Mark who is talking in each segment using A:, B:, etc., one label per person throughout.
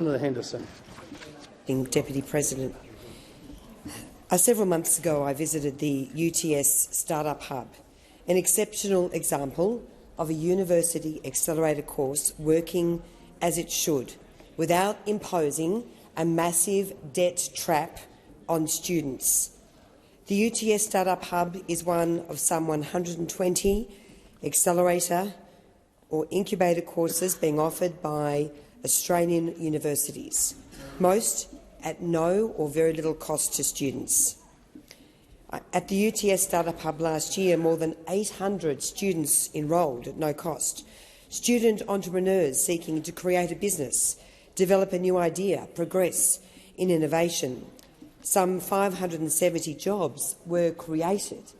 A: Henderson.
B: Deputy President. Several months ago I visited the UTS Startup Hub, an exceptional example of a university accelerator course working as it should, without imposing a massive debt trap on students. The UTS Startup Hub is one of some 120 accelerator or incubator courses being offered by Australian universities, most at no or very little cost to students. At the UTS Startup Hub last year, more than 800 students enrolled at no cost. Student entrepreneurs seeking to create a business, develop a new idea, progress in innovation. Some 570 jobs were created.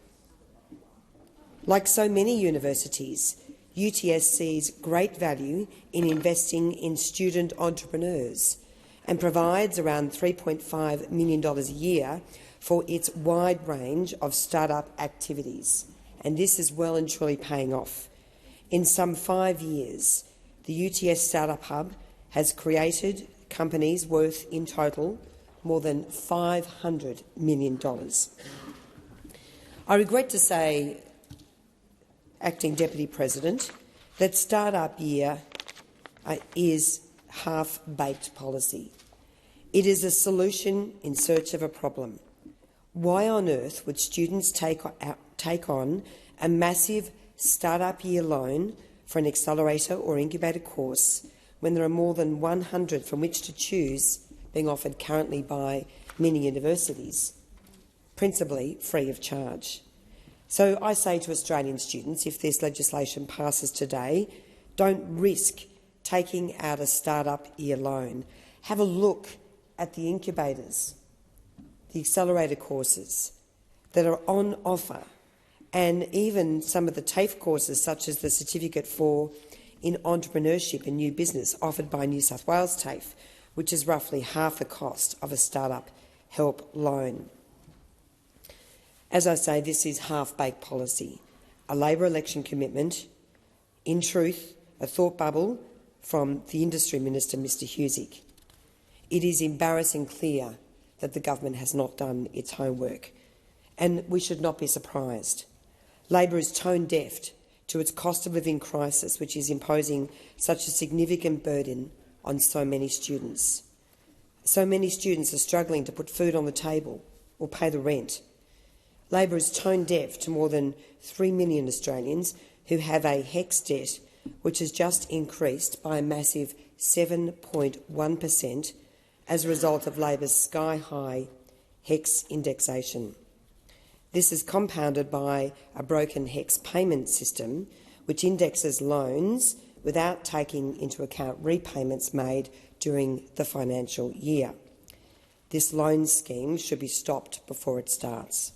B: Like so many universities, UTS sees great value in investing in student entrepreneurs and provides around $3.5 million a year for its wide range of start-up activities. And this is well and truly paying off. In some 5 years, the UTS Startup Hub has created companies worth in total more than $500 million. I regret to say, Acting Deputy President, that Startup Year is half-baked policy. It is a solution in search of a problem. Why on earth would students take on a massive Startup Year loan for an accelerator or incubator course when there are more than 100 from which to choose being offered currently by many universities, principally free of charge? So I say to Australian students, if this legislation passes today, don't risk taking out a Startup Year loan. Have a look at the incubators, the accelerator courses that are on offer, and even some of the TAFE courses, such as the Certificate in Entrepreneurship and New Business offered by New South Wales TAFE, which is roughly half the cost of a startup help loan. As I say, this is half-baked policy, a Labor election commitment, in truth, a thought bubble from the Industry Minister, Mr Husic. It is embarrassing clear that the government has not done its homework, and we should not be surprised. Labor is tone-deaf to its cost of living crisis, which is imposing such a significant burden on so many students. So many students are struggling to put food on the table or pay the rent. Labor is tone-deaf to more than 3 million Australians who have a HECS debt, which has just increased by a massive 7.1% as a result of Labor's sky-high HECS indexation. This is compounded by a broken HECS payment system, which indexes loans without taking into account repayments made during the financial year. This loan scheme should be stopped before it starts.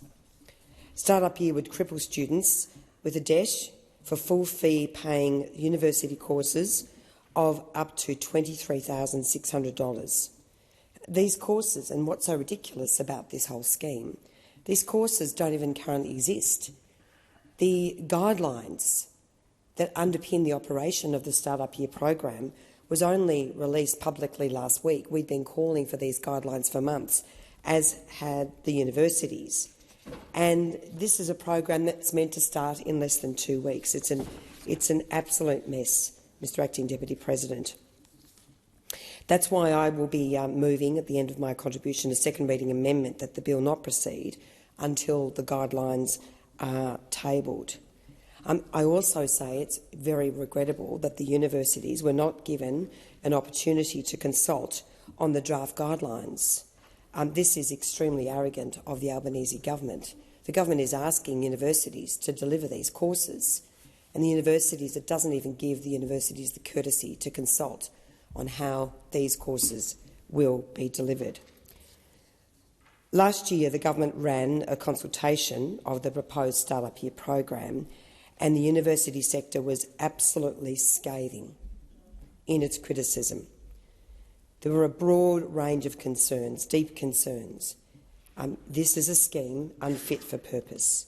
B: Startup Year would cripple students with a debt for full fee paying university courses of up to $23,600. These courses, and what's so ridiculous about this whole scheme, these courses don't even currently exist. The guidelines that underpin the operation of the Startup Year program was only released publicly last week. We've been calling for these guidelines for months, as had the universities. And this is a program that's meant to start in less than 2 weeks. It's an absolute mess, Mr Acting Deputy President. That's why I will be moving at the end of my contribution a second reading amendment that the bill not proceed until the guidelines are tabled. I also say it's very regrettable that the universities were not given an opportunity to consult on the draft guidelines. This is extremely arrogant of the Albanese government. The government is asking universities to deliver these courses, and the universities, it doesn't even give the universities the courtesy to consult on how these courses will be delivered. Last year, the government ran a consultation of the proposed Startup Year program, and the university sector was absolutely scathing in its criticism. There were a broad range of concerns, deep concerns. This is a scheme unfit for purpose.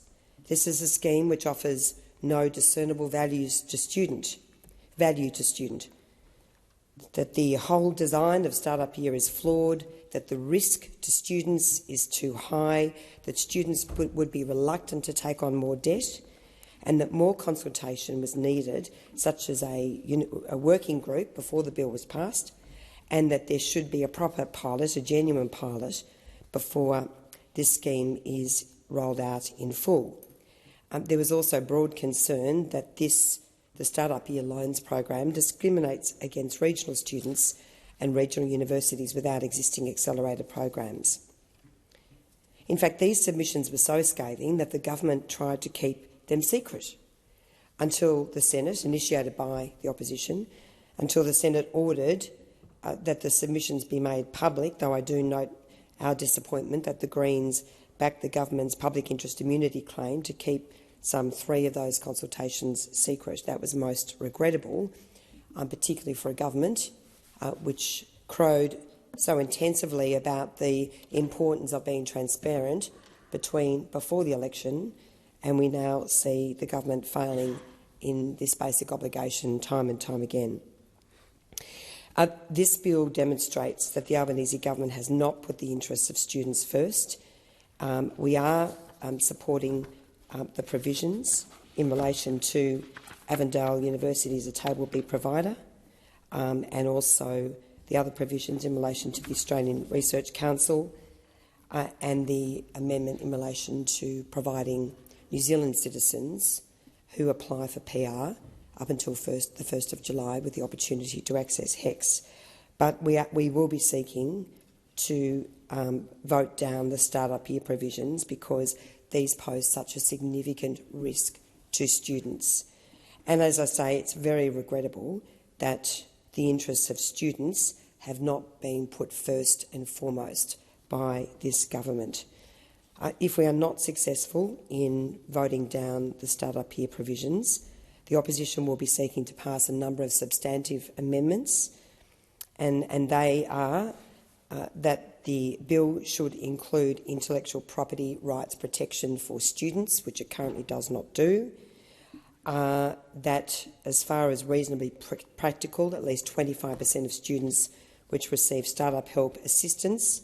B: This is a scheme which offers no discernible value to student. that the whole design of Startup Year is flawed, that the risk to students is too high, that students would be reluctant to take on more debt, and that more consultation was needed, such as a working group before the bill was passed, and that there should be a proper pilot, a genuine pilot, before this scheme is rolled out in full. There was also broad concern that the Startup Year Loans program discriminates against regional students and regional universities without existing accelerated programs. In fact, these submissions were so scathing that the government tried to keep them secret until the Senate, initiated by the opposition, until the Senate ordered that the submissions be made public, though I do note our disappointment that the Greens backed the government's public interest immunity claim to keep some 3 of those consultations secret. That was most regrettable, particularly for a government which crowed so intensively about the importance of being transparent before the election, and we now see the government failing in this basic obligation time and time again. This bill demonstrates that the Albanese government has not put the interests of students first. We are supporting the provisions in relation to Avondale University as a Table B provider, and also the other provisions in relation to the Australian Research Council and the amendment in relation to providing New Zealand citizens who apply for PR up until the 1st of July with the opportunity to access HEX. But we will be seeking to vote down the Startup Year provisions because these pose such a significant risk to students. And as I say, it's very regrettable that the interests of students have not been put first and foremost by this government. If we are not successful in voting down the Startup Year provisions, the opposition will be seeking to pass a number of substantive amendments, and they are that the bill should include intellectual property rights protection for students, which it currently does not do, that as far as reasonably practical, at least 25% of students which receive startup help assistance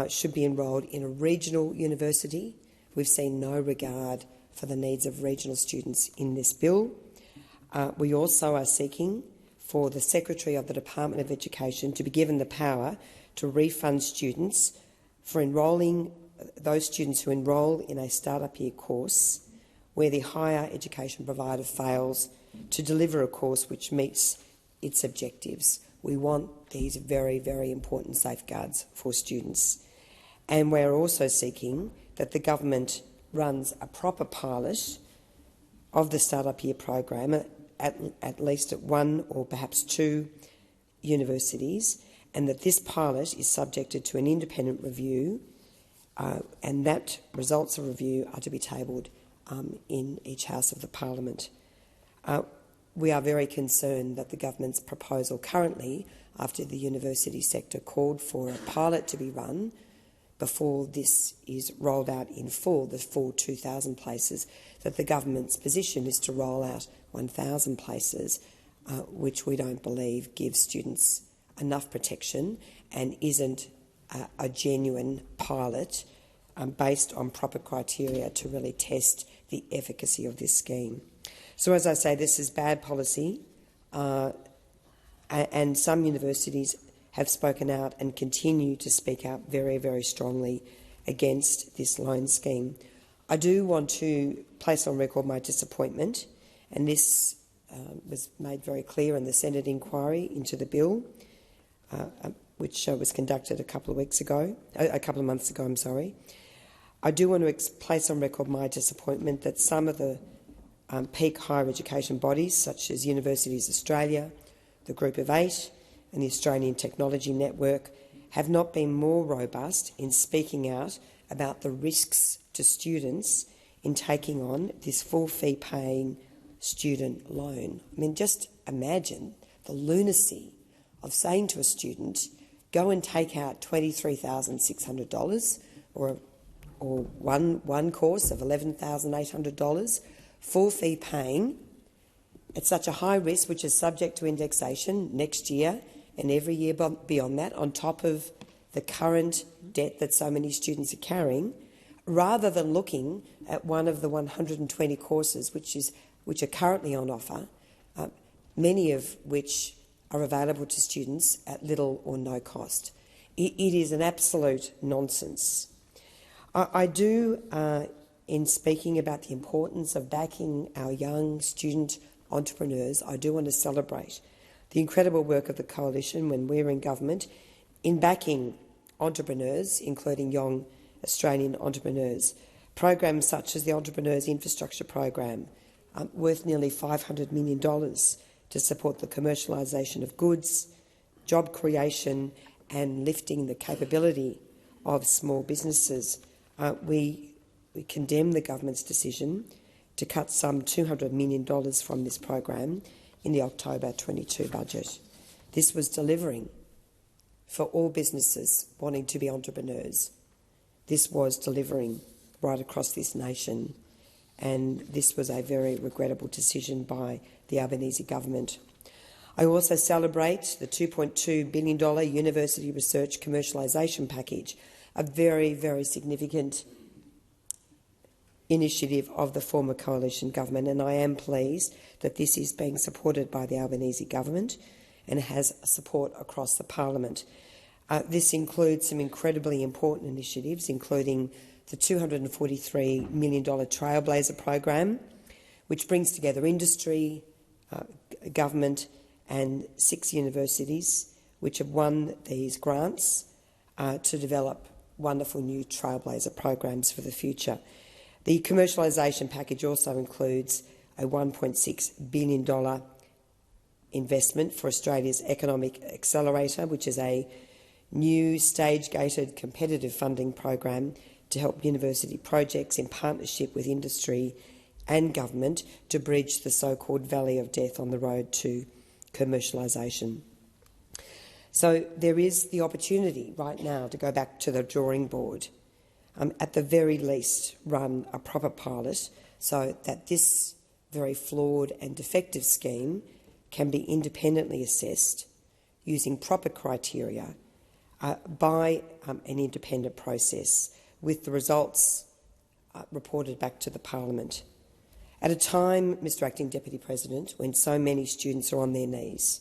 B: should be enrolled in a regional university. We've seen no regard for the needs of regional students in this bill. We also are seeking for the Secretary of the Department of Education to be given the power to refund students for enrolling those students who enrol in a Startup Year course where the higher education provider fails to deliver a course which meets its objectives. We want these very, very important safeguards for students. And we're also seeking that the government runs a proper pilot of the Startup Year program at least at 1 or perhaps 2 universities, and that this pilot is subjected to an independent review, and that results of review are to be tabled in each House of the Parliament. We are very concerned that the government's proposal currently, after the university sector called for a pilot to be run before this is rolled out in full, the full 2,000 places, that the government's position is to roll out 1,000 places, which we don't believe gives students enough protection and isn't a genuine pilot based on proper criteria to really test the efficacy of this scheme. So, as I say, this is bad policy, and some universities have spoken out and continue to speak out very, very strongly against this loan scheme. I do want to place on record my disappointment, and this was made very clear in the Senate inquiry into the bill, which was conducted a couple of months ago. I do want to place on record my disappointment that some of the peak higher education bodies, such as Universities Australia, the Group of 8 and the Australian Technology Network, have not been more robust in speaking out about the risks to students in taking on this full fee-paying student loan. I mean, just imagine the lunacy of saying to a student, go and take out $23,600 or one course of $11,800, full fee paying, at such a high risk, which is subject to indexation next year and every year beyond that, on top of the current debt that so many students are carrying, rather than looking at one of the 120 courses which are currently on offer, many of which are available to students at little or no cost. It is an absolute nonsense. I do, in speaking about the importance of backing our young student entrepreneurs, I do want to celebrate the incredible work of the Coalition when we were in government in backing entrepreneurs, including young Australian entrepreneurs. Programs such as the Entrepreneurs Infrastructure Program, worth nearly $500 million to support the commercialisation of goods, job creation and lifting the capability of small businesses. We condemn the government's decision to cut some $200 million from this program in the October 22 budget. This was delivering for all businesses wanting to be entrepreneurs. This was delivering right across this nation, and this was a very regrettable decision by the Albanese government. I also celebrate the $2.2 billion university research commercialisation package, a very, very significant initiative of the former coalition government, and I am pleased that this is being supported by the Albanese government and has support across the parliament. This includes some incredibly important initiatives, including the $243 million Trailblazer program, which brings together industry, government and 6 universities which have won these grants to develop wonderful new Trailblazer programs for the future. The commercialisation package also includes a $1.6 billion investment for Australia's Economic Accelerator, which is a new stage-gated competitive funding program to help university projects in partnership with industry and government to bridge the so-called valley of death on the road to commercialisation. So there is the opportunity right now to go back to the drawing board, at the very least run a proper pilot so that this very flawed and defective scheme can be independently assessed using proper criteria by an independent process with the results reported back to the Parliament. At a time, Mr Acting Deputy President, when so many students are on their knees,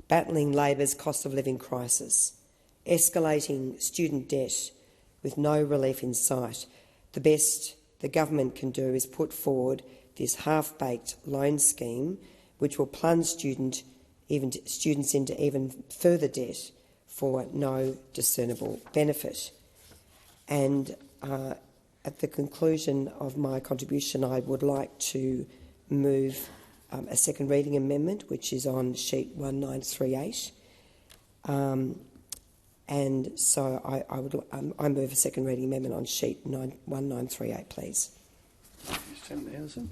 B: battling Labor's cost of living crisis, escalating student debt with no relief in sight, the best the government can do is put forward this half-baked loan scheme which will plunge students into even further debt for no discernible benefit. And at the conclusion of my contribution, I would like to move a second reading amendment, which is on sheet 1938. And so I move a second reading amendment on sheet 1938, please.
A: Senator Henderson.